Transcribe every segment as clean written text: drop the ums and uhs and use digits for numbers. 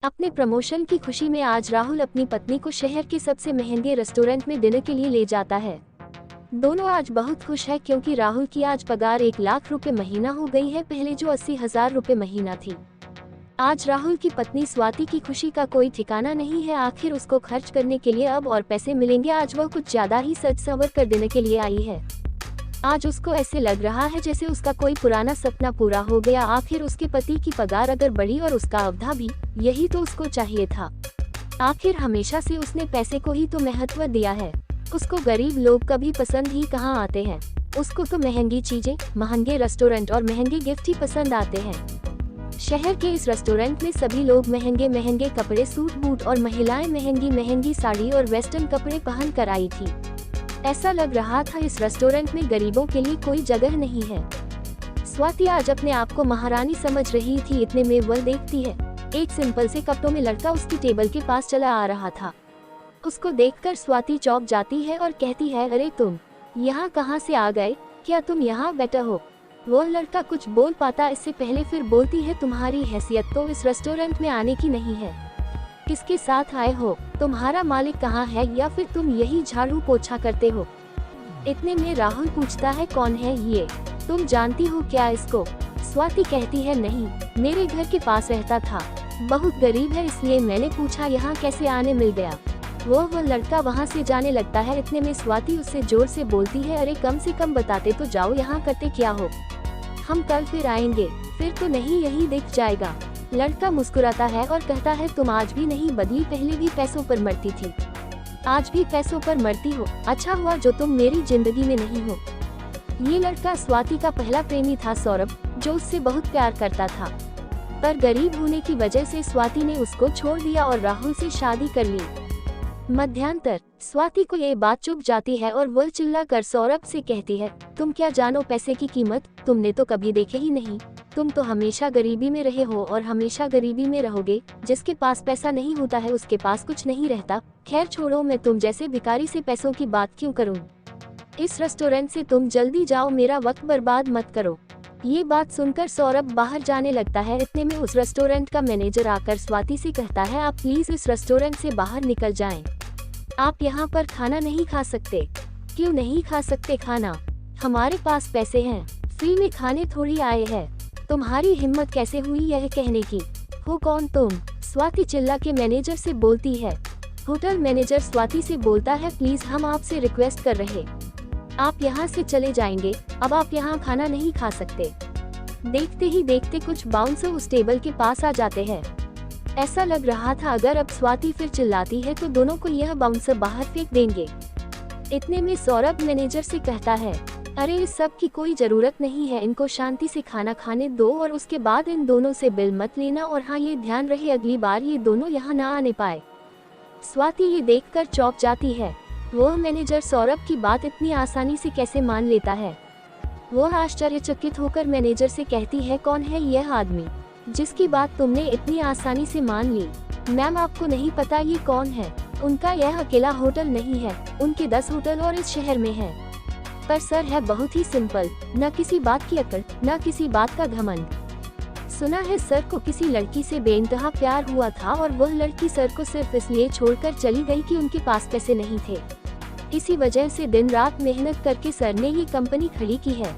अपने प्रमोशन की खुशी में आज राहुल अपनी पत्नी को शहर के सबसे महंगे रेस्टोरेंट में डिनर के लिए ले जाता है। दोनों आज बहुत खुश है क्योंकि राहुल की आज पगार 1 लाख रुपए महीना हो गई है, पहले जो 80,000 रुपए महीना थी। आज राहुल की पत्नी स्वाति की खुशी का कोई ठिकाना नहीं है। आखिर उसको खर्च करने के लिए अब और पैसे मिलेंगे। आज वह कुछ ज्यादा ही सज संवर कर देने के लिए आई है। आज उसको ऐसे लग रहा है जैसे उसका कोई पुराना सपना पूरा हो गया। आखिर उसके पति की पगार अगर बढ़ी और उसका अवधा भी, यही तो उसको चाहिए था। आखिर हमेशा से उसने पैसे को ही तो महत्व दिया है। उसको गरीब लोग कभी पसंद ही कहाँ आते हैं। उसको तो महंगी चीजें, महंगे रेस्टोरेंट और महंगे गिफ्ट ही पसंद आते हैं। शहर के इस रेस्टोरेंट में सभी लोग महंगे महंगे कपड़े, सूट बूट और महिलाएं महंगी महंगी साड़ी और वेस्टर्न कपड़े पहन कर आई थी। ऐसा लग रहा था इस रेस्टोरेंट में गरीबों के लिए कोई जगह नहीं है। स्वाति आज अपने आप को महारानी समझ रही थी। इतने में वह देखती है एक सिंपल से कपड़ों में लड़का उसकी टेबल के पास चला आ रहा था। उसको देखकर स्वाति चौंक जाती है और कहती है, अरे तुम यहाँ कहाँ से आ गए? क्या तुम यहाँ बैठे हो? वो लड़का कुछ बोल पाता इससे पहले फिर बोलती है, तुम्हारी हैसियत तो इस रेस्टोरेंट में आने की नहीं है। किसके साथ आए हो? तुम्हारा मालिक कहाँ है, या फिर तुम यही झाड़ू पोछा करते हो? इतने में राहुल पूछता है, कौन है ये? तुम जानती हो क्या इसको? स्वाति कहती है, नहीं, मेरे घर के पास रहता था, बहुत गरीब है इसलिए मैंने पूछा यहाँ कैसे आने मिल गया। वह लड़का वहाँ से जाने लगता है। इतने में स्वाति उससे जोर से बोलती है, अरे कम से कम बताते तो जाओ, यहाँ करते क्या हो? हम कल फिर आएंगे। फिर तो नहीं, यही दिख जाएगा। लड़का मुस्कुराता है और कहता है, तुम आज भी नहीं बदली, पहले भी पैसों पर मरती थी, आज भी पैसों पर मरती हो। अच्छा हुआ जो तुम मेरी जिंदगी में नहीं हो। ये लड़का स्वाति का पहला प्रेमी था, सौरभ, जो उससे बहुत प्यार करता था, पर गरीब होने की वजह से स्वाति ने उसको छोड़ दिया और राहुल से शादी कर ली। मध्यांतर स्वाति को ये बात चुभ जाती है और वह चिल्लाकर सौरभ से कहती है, तुम क्या जानो पैसे की कीमत? तुमने तो कभी देखे ही नहीं। तुम तो हमेशा गरीबी में रहे हो और हमेशा गरीबी में रहोगे। जिसके पास पैसा नहीं होता है उसके पास कुछ नहीं रहता। खैर छोड़ो, मैं तुम जैसे भिखारी से पैसों की बात क्यों करूं? इस रेस्टोरेंट से तुम जल्दी जाओ, मेरा वक्त बर्बाद मत करो। ये बात सुनकर सौरभ बाहर जाने लगता है। इतने में उस रेस्टोरेंट का मैनेजर आकर स्वाति से कहता है, आप प्लीज इस रेस्टोरेंट से बाहर निकल जाएं। आप यहाँ पर खाना नहीं खा सकते। क्यों नहीं खा सकते खाना? हमारे पास पैसे हैं, फ्री में खाने थोड़ी आए हैं। तुम्हारी हिम्मत कैसे हुई यह कहने की? हो कौन तुम? स्वाति चिल्ला के मैनेजर से बोलती है। होटल मैनेजर स्वाति से बोलता है, प्लीज हम आपसे रिक्वेस्ट कर रहे, आप यहाँ से चले जाएंगे। अब आप यहाँ खाना नहीं खा सकते। देखते ही देखते कुछ बाउंसर उस टेबल के पास आ जाते हैं। ऐसा लग रहा था अगर अब स्वाति फिर चिल्लाती है तो दोनों को यह बाउंसर बाहर फेंक देंगे। इतने में सौरभ मैनेजर से कहता है, अरे इस सब की कोई जरूरत नहीं है, इनको शांति से खाना खाने दो और उसके बाद इन दोनों से बिल मत लेना। और हाँ, ये ध्यान रहे अगली बार ये दोनों यहाँ ना आने पाए। स्वाति ये देखकर चौंक जाती है। वह मैनेजर सौरभ की बात इतनी आसानी से कैसे मान लेता है? वह आश्चर्यचकित होकर मैनेजर से कहती है, कौन है यह आदमी जिसकी बात तुमने इतनी आसानी से मान ली? मैम, आपको नहीं पता ये कौन है? उनका यह अकेला होटल नहीं है, उनके 10 होटल और इस शहर में है। पर सर है बहुत ही सिंपल, न किसी बात की अकड़, न किसी बात का घमंड। सुना है सर को किसी लड़की से बेइंतहा प्यार हुआ था और वह लड़की सर को सिर्फ इसलिए छोड़कर चली गई कि उनके पास पैसे नहीं थे। इसी वजह से दिन रात मेहनत करके सर ने ये कंपनी खड़ी की है।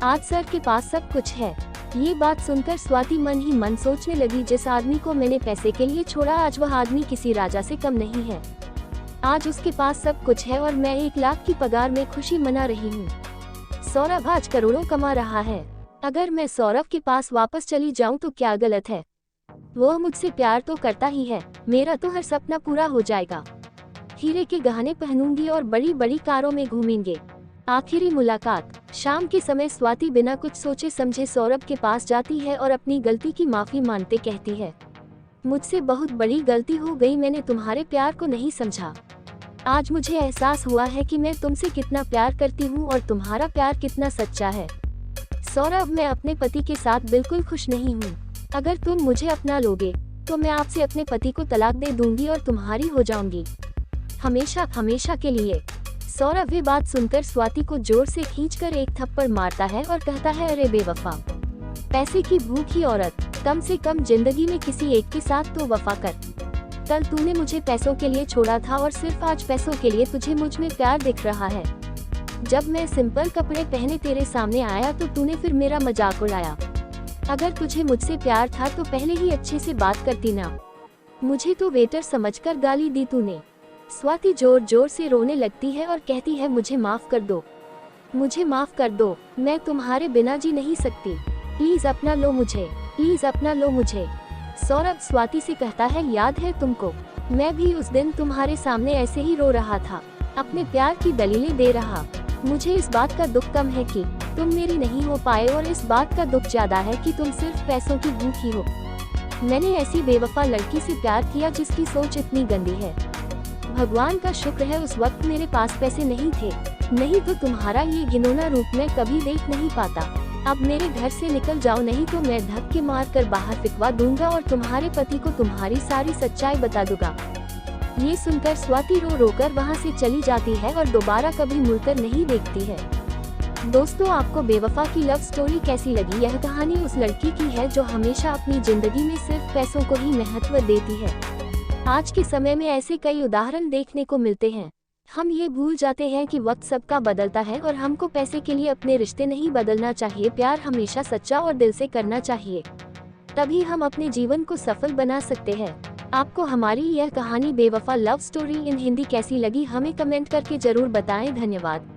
आज सर के पास सब कुछ है। ये बात सुनकर स्वाति मन ही मन सोचने लगी, जिस आदमी को मैंने पैसे के लिए छोड़ा, आज वह आदमी किसी राजा से कम नहीं है। आज उसके पास सब कुछ है और मैं 1 लाख की पगार में खुशी मना रही हूँ। सौरभ आज करोड़ों कमा रहा है। अगर मैं सौरभ के पास वापस चली जाऊँ तो क्या गलत है? वह मुझसे प्यार तो करता ही है, मेरा तो हर सपना पूरा हो जाएगा। हीरे के गहने पहनूंगी और बड़ी बड़ी कारों में घूमेंगे। आखिरी मुलाकात। शाम के समय स्वाति बिना कुछ सोचे समझे सौरभ के पास जाती है और अपनी गलती की माफी मांगते कहती है, मुझसे बहुत बड़ी गलती हो गई, मैंने तुम्हारे प्यार को नहीं समझा। आज मुझे एहसास हुआ है कि मैं तुमसे कितना प्यार करती हूँ और तुम्हारा प्यार कितना सच्चा है। सौरभ, मैं अपने पति के साथ बिल्कुल खुश नहीं हूँ। अगर तुम मुझे अपना लोगे तो मैं आपसे अपने पति को तलाक दे दूंगी और तुम्हारी हो जाऊंगी, हमेशा हमेशा के लिए। सौरभ ये बात सुनकर स्वाति को जोर से खींचकर एक थप्पड़ मारता है और कहता है, अरे बेवफा, पैसे की भूखी औरत, कम से कम जिंदगी में किसी एक के साथ तो वफा कर। कल तूने मुझे पैसों के लिए छोड़ा था और सिर्फ आज पैसों के लिए तुझे मुझ में प्यार दिख रहा है। जब मैं सिंपल कपड़े पहने तेरे सामने आया तो तूने फिर मेरा मजाक उड़ाया। अगर तुझे मुझसे प्यार था तो पहले ही अच्छे से बात करती ना। मुझे तो वेटर समझकर गाली दी तूने। स्वाति जोर जोर से रोने लगती है और कहती है मुझे माफ कर दो, मुझे माफ कर दो, मैं तुम्हारे बिना जी नहीं सकती, प्लीज अपना लो मुझे, प्लीज अपना लो मुझे। सौरभ स्वाति से कहता है याद है तुमको, मैं भी उस दिन तुम्हारे सामने ऐसे ही रो रहा था, अपने प्यार की दलीलें दे रहा। मुझे इस बात का दुख कम है कि तुम मेरी नहीं हो पाए और इस बात का दुख ज्यादा है कि तुम सिर्फ पैसों की भूखी हो। मैंने ऐसी बेवफा लड़की से प्यार किया जिसकी सोच इतनी गंदी है। भगवान का शुक्र है उस वक्त मेरे पास पैसे नहीं थे, नहीं तो तुम्हारा ये घिनौना रूप मैं कभी देख नहीं पाता। अब मेरे घर से निकल जाओ, नहीं तो मैं धक्के मार कर बाहर फिकवा दूंगा और तुम्हारे पति को तुम्हारी सारी सच्चाई बता दूंगा। ये सुनकर स्वाति रो रो कर वहाँ से चली जाती है और दोबारा कभी मुड़कर नहीं देखती है। दोस्तों, आपको बेवफा की लव स्टोरी कैसी लगी? यह कहानी उस लड़की की है जो हमेशा अपनी जिंदगी में सिर्फ पैसों को ही महत्व देती है। आज के समय में ऐसे कई उदाहरण देखने को मिलते हैं। हम ये भूल जाते हैं कि वक्त सबका बदलता है और हमको पैसे के लिए अपने रिश्ते नहीं बदलना चाहिए। प्यार हमेशा सच्चा और दिल से करना चाहिए, तभी हम अपने जीवन को सफल बना सकते हैं। आपको हमारी यह कहानी बेवफा लव स्टोरी इन हिंदी कैसी लगी? हमें कमेंट करके जरूर बताएं। धन्यवाद।